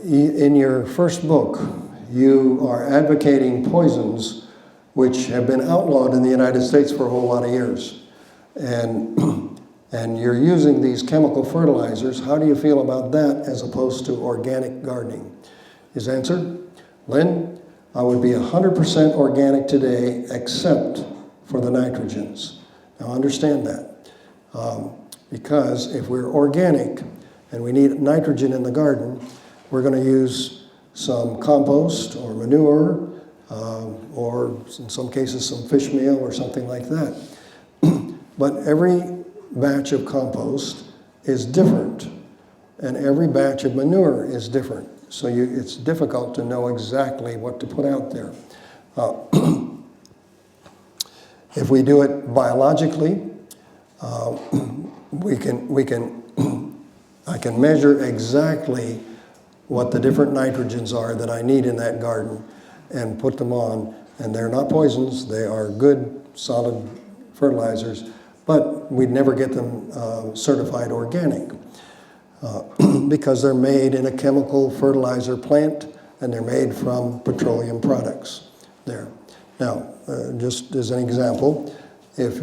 in your first book, you are advocating poisons which have been outlawed in the United States for a whole lot of years. And you're using these chemical fertilizers. How do you feel about that as opposed to organic gardening? His answer, Lynn, I would be 100% organic today except for the nitrogens. Now understand that. Because if we're organic and we need nitrogen in the garden, we're going to use some compost or manure, or in some cases some fish meal or something like that. But every batch of compost is different, and every batch of manure is different. So it's difficult to know exactly what to put out there. If we do it biologically, I can measure exactly what the different nitrogens are that I need in that garden and put them on. And they're not poisons, they are good, solid fertilizers, but we'd never get them certified organic because they're made in a chemical fertilizer plant and they're made from petroleum products there. Now, just as an example, if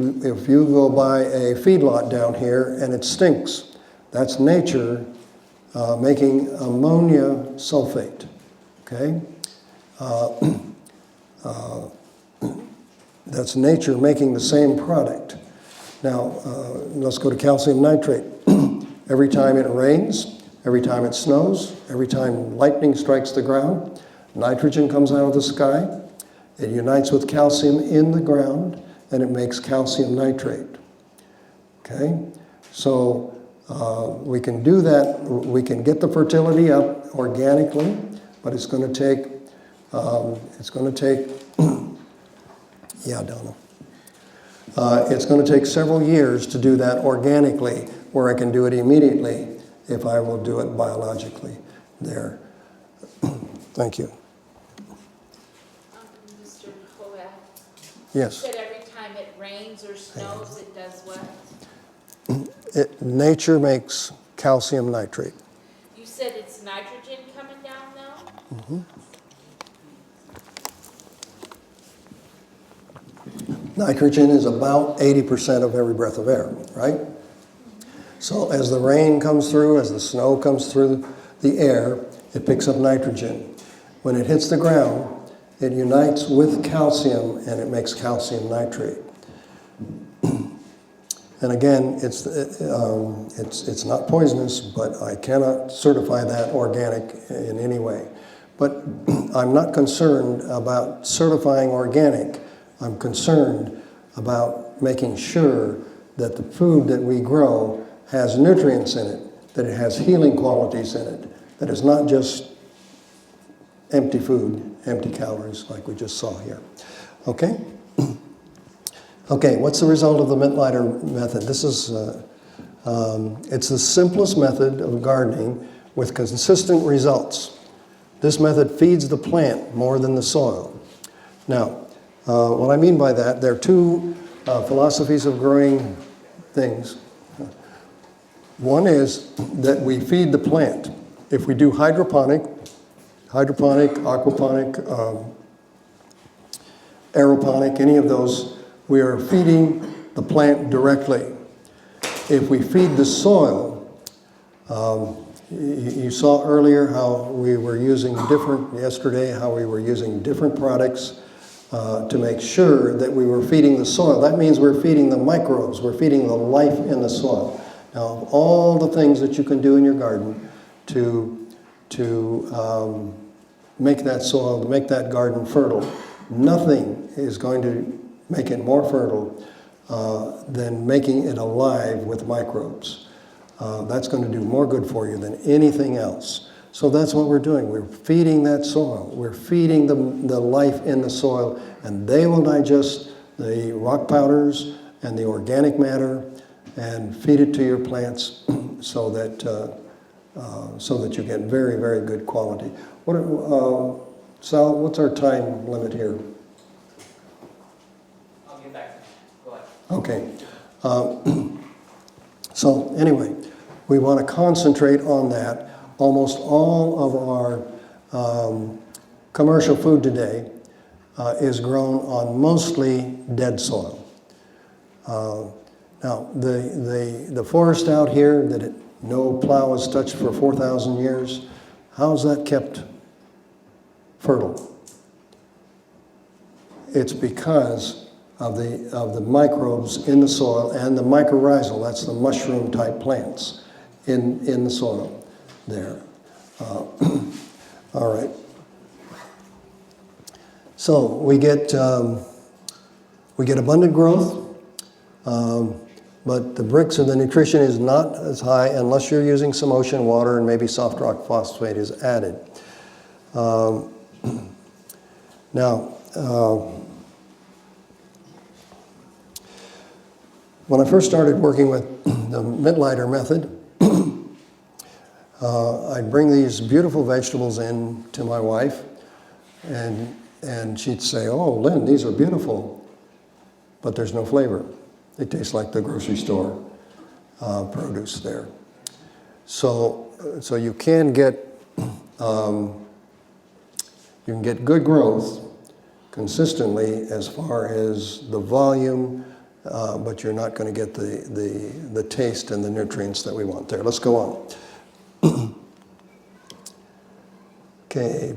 you go by a feedlot down here and it stinks, that's nature making ammonia sulfate, okay? That's nature making the same product. Now, let's go to calcium nitrate. Every time it rains, every time it snows, every time lightning strikes the ground, nitrogen comes out of the sky, it unites with calcium in the ground, and it makes calcium nitrate, okay? So we can do that, we can get the fertility up organically, but it's going to take, yeah, Donna. It's going to take several years to do that organically, where I can do it immediately if I will do it biologically there. Thank you. Mr. Hoag, Yes. you said every time it rains or snows, it does what? Nature makes calcium nitrate. You said it's nitrogen coming down now? Mm-hmm. Nitrogen is about 80% of every breath of air, right? So as the rain comes through, as the snow comes through the air, it picks up nitrogen. When it hits the ground, it unites with calcium and it makes calcium nitrate. And again, it's not poisonous, but I cannot certify that organic in any way. But I'm not concerned about certifying organic. I'm concerned about making sure that the food that we grow has nutrients in it, that it has healing qualities in it, that it's not just empty food, empty calories like we just saw here. Okay? Okay, what's the result of the mint lighter method? This is, it's the simplest method of gardening with consistent results. This method feeds the plant more than the soil. Now, what I mean by that, there are two philosophies of growing things. One is that we feed the plant. If we do hydroponic, aquaponic, aeroponic, any of those, we are feeding the plant directly. If we feed the soil, you saw earlier how we were using different products to make sure that we were feeding the soil. That means we're feeding the microbes, we're feeding the life in the soil. Now, of all the things that you can do in your garden to make that soil, to make that garden fertile, nothing is going to make it more fertile than making it alive with microbes. That's going to do more good for you than anything else. So that's what we're doing. We're feeding that soil. We're feeding the life in the soil, and they will digest the rock powders and the organic matter and feed it to your plants so that you get very, very good quality. Sal, what's our time limit here? I'll get back to you. Go ahead. Okay. So anyway, we want to concentrate on that. Almost all of our commercial food today is grown on mostly dead soil. Now, the forest out here that no plow has touched for 4,000 years, how's that kept fertile? It's because of the microbes in the soil and the mycorrhizal, that's the mushroom type plants in the soil there. All right. So we get abundant growth, but the bricks of the nutrition is not as high unless you're using some ocean water and maybe soft rock phosphate is added. Now, when I first started working with the mint lighter method, I'd bring these beautiful vegetables in to my wife, and she'd say, "Oh, Lynn, these are beautiful, but there's no flavor. They taste like the grocery store produce there." So you can get good growth consistently as far as the volume, but you're not going to get the taste and the nutrients that we want there. Let's go on. Okay.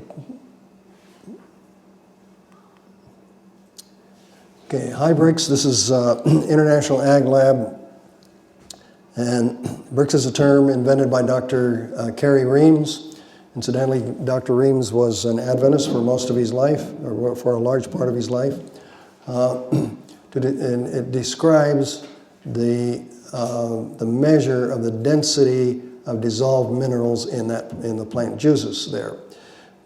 Okay, High Bricks. This is International Ag Lab, and bricks is a term invented by Dr. Kerry Reams. Incidentally, Dr. Reams was an Adventist for most of his life, or for a large part of his life. And it describes the measure of the density of dissolved minerals in the plant juices there.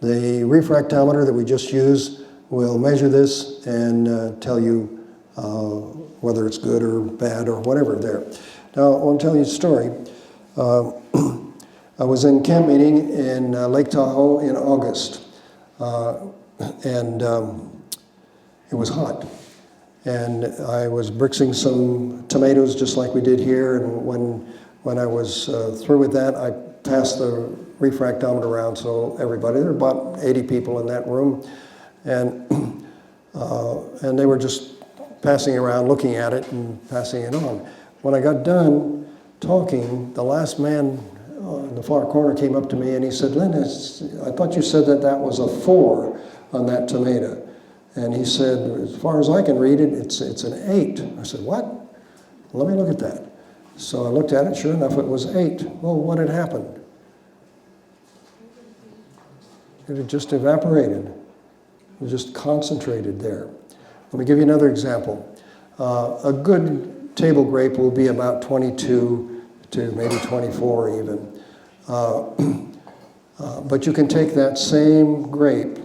The refractometer that we just used will measure this and tell you whether it's good or bad or whatever there. Now, I want to tell you a story. I was in camp meeting in Lake Tahoe in August, and it was hot. And I was bricksing some tomatoes just like we did here, and when I was through with that, I passed the refractometer around so everybody, there were about 80 people in that room, and they were just passing around, looking at it and passing it on. When I got done talking, the last man in the far corner came up to me and he said, "Lynn, I thought you said that was a 4 on that tomato." And he said, "As far as I can read it, it's an 8. I said, "What?" let me look at that. So I looked at it, sure enough, it was 8. Well, what had happened? It had just evaporated. It was just concentrated there. Let me give you another example. A good table grape will be about 22 to maybe 24 even. But you can take that same grape,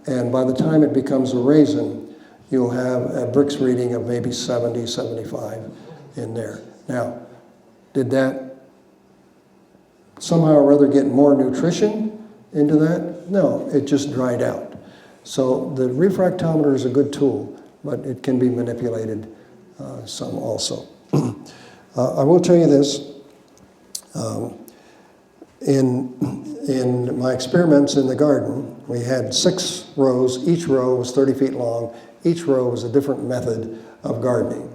and by the time it becomes a raisin, you'll have a Brix reading of maybe 70, 75 in there. Now, did that somehow or other get more nutrition into that? No, it just dried out. So the refractometer is a good tool, but it can be manipulated some also. I will tell you this. In my experiments in the garden, we had 6 rows. Each row was 30 feet long. Each row was a different method of gardening.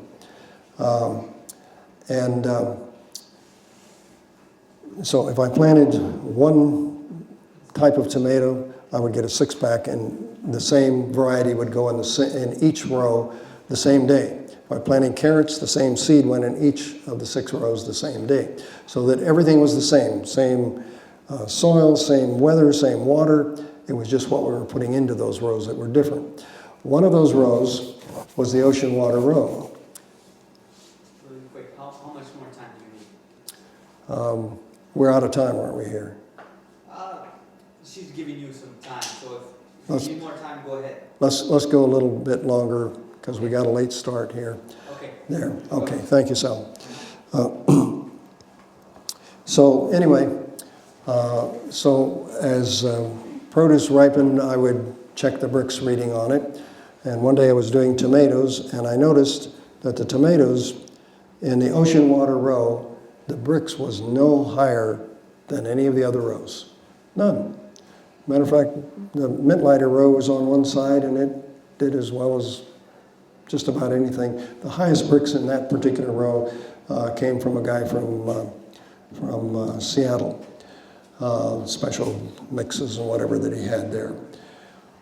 So if I planted one type of tomato, I would get a 6-pack, and the same variety would go in each row the same day. By planting carrots, the same seed went in each of the 6 rows the same day, so that everything was the same soil, same weather, same water. It was just what we were putting into those rows that were different. One of those rows was the ocean water row. Really quick, how much more time do you need? We're out of time, aren't we here? She's giving you some time, so if you need more time, go ahead. Let's go a little bit longer because we got a late start here. Okay. There. Okay. Thank you, Sal. So anyway, so as produce ripened, I would check the Brix reading on it. And one day I was doing tomatoes, and I noticed that the tomatoes in the ocean water row, the Brix was no higher than any of the other rows. None. Matter of fact, the mint lighter row was on one side, and it did as well as just about anything. The highest Brix in that particular row came from a guy from Seattle. Special mixes and whatever that he had there.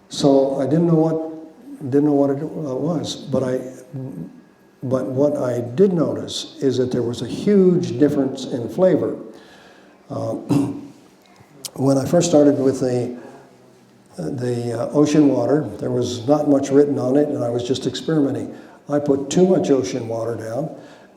So I didn't know what it was, but what I did notice is that there was a huge difference in flavor. When I first started with the ocean water, there was not much written on it, and I was just experimenting. I put too much ocean water down,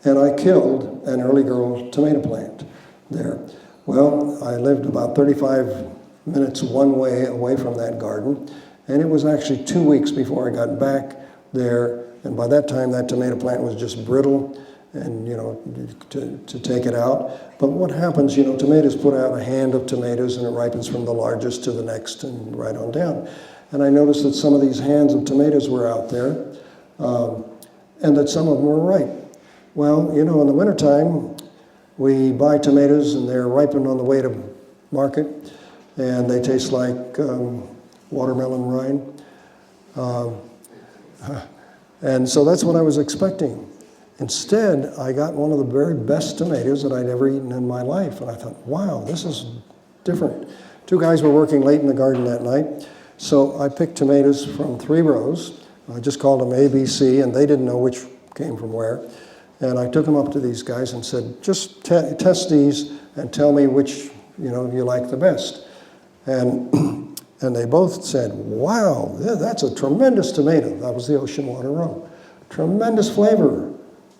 and I killed an early girl tomato plant there. Well, I lived about 35 minutes one way away from that garden, and it was actually 2 weeks before I got back there, and by that time that tomato plant was just brittle, and to take it out. But what happens, tomatoes put out a hand of tomatoes, and it ripens from the largest to the next and right on down. And I noticed that some of these hands of tomatoes were out there, and that some of them were ripe. Well, in the wintertime, we buy tomatoes, and they're ripened on the way to market, and they taste like watermelon rind. And so that's what I was expecting. Instead, I got one of the very best tomatoes that I'd ever eaten in my life, and I thought, wow, this is different. 2 guys were working late in the garden that night, so I picked tomatoes from 3 rows. I just called them A, B, C, and they didn't know which came from where. And I took them up to these guys and said, just test these and tell me which you like the best. And they both said, wow, that's a tremendous tomato. That was the ocean water row. Tremendous flavor.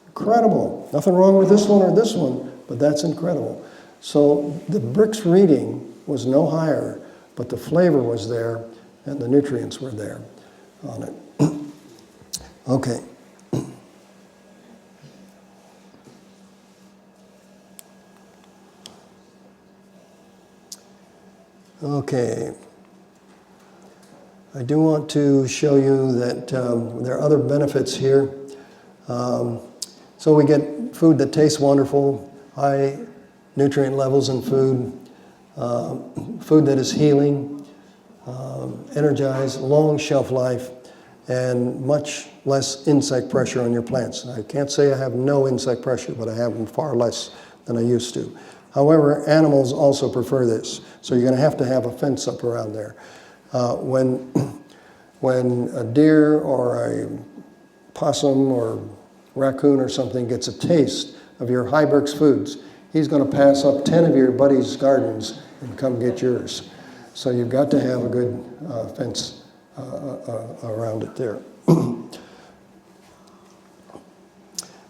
Incredible. Nothing wrong with this one or this one, but that's incredible. So the Brix reading was no higher, but the flavor was there and the nutrients were there on it. Okay. Okay. I do want to show you that there are other benefits here. So we get food that tastes wonderful, high nutrient levels in food, food that is healing, energized, long shelf life, and much less insect pressure on your plants. I can't say I have no insect pressure, but I have far less than I used to. However, animals also prefer this, so you're going to have a fence up around there. When a deer or a possum or raccoon or something gets a taste of your Hyberx foods, he's going to pass up 10 of your buddies' gardens and come get yours. So you've got to have a good fence around it there.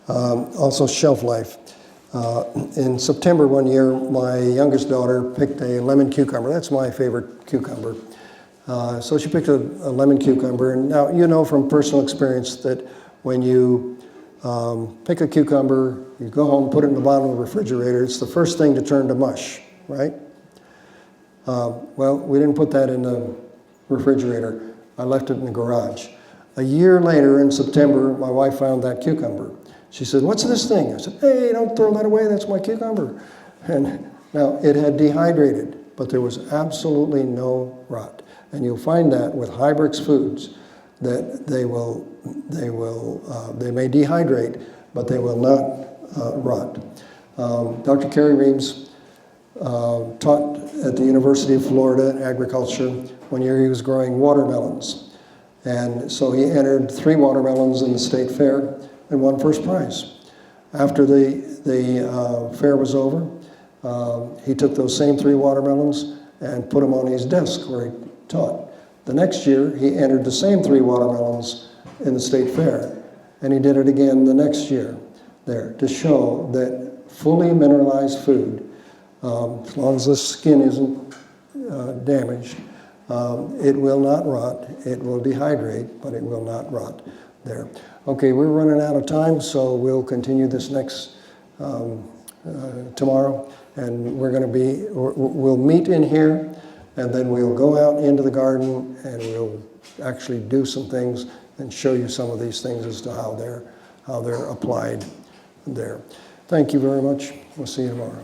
Also shelf life. In September one year, my youngest daughter picked a lemon cucumber. That's my favorite cucumber. So she picked a lemon cucumber. And now you know from personal experience that when you pick a cucumber, you go home, put it in the bottom of the refrigerator, it's the first thing to turn to mush, right? Well, we didn't put that in the refrigerator. I left it in the garage. A year later, in September, my wife found that cucumber. She said, "What's this thing?" I said, "Hey, don't throw that away. That's my cucumber." And now it had dehydrated, but there was absolutely no rot. And you'll find that with Hyberx foods, that they may dehydrate, but they will not rot. Dr. Kerry Reeves taught at the University of Florida in agriculture. One year he was growing watermelons. And so he entered 3 watermelons in the state fair and won first prize. After the fair was over, he took those same 3 watermelons and put them on his desk where he taught. The next year, he entered the same 3 watermelons in the state fair, and he did it again the next year there to show that fully mineralized food, as long as the skin isn't damaged, it will not rot. It will dehydrate, but it will not rot there. Okay, we're running out of time, so we'll continue this next tomorrow, and we'll meet in here, and then we'll go out into the garden, and we'll actually do some things and show you some of these things as to how they're applied there. Thank you very much. We'll see you tomorrow.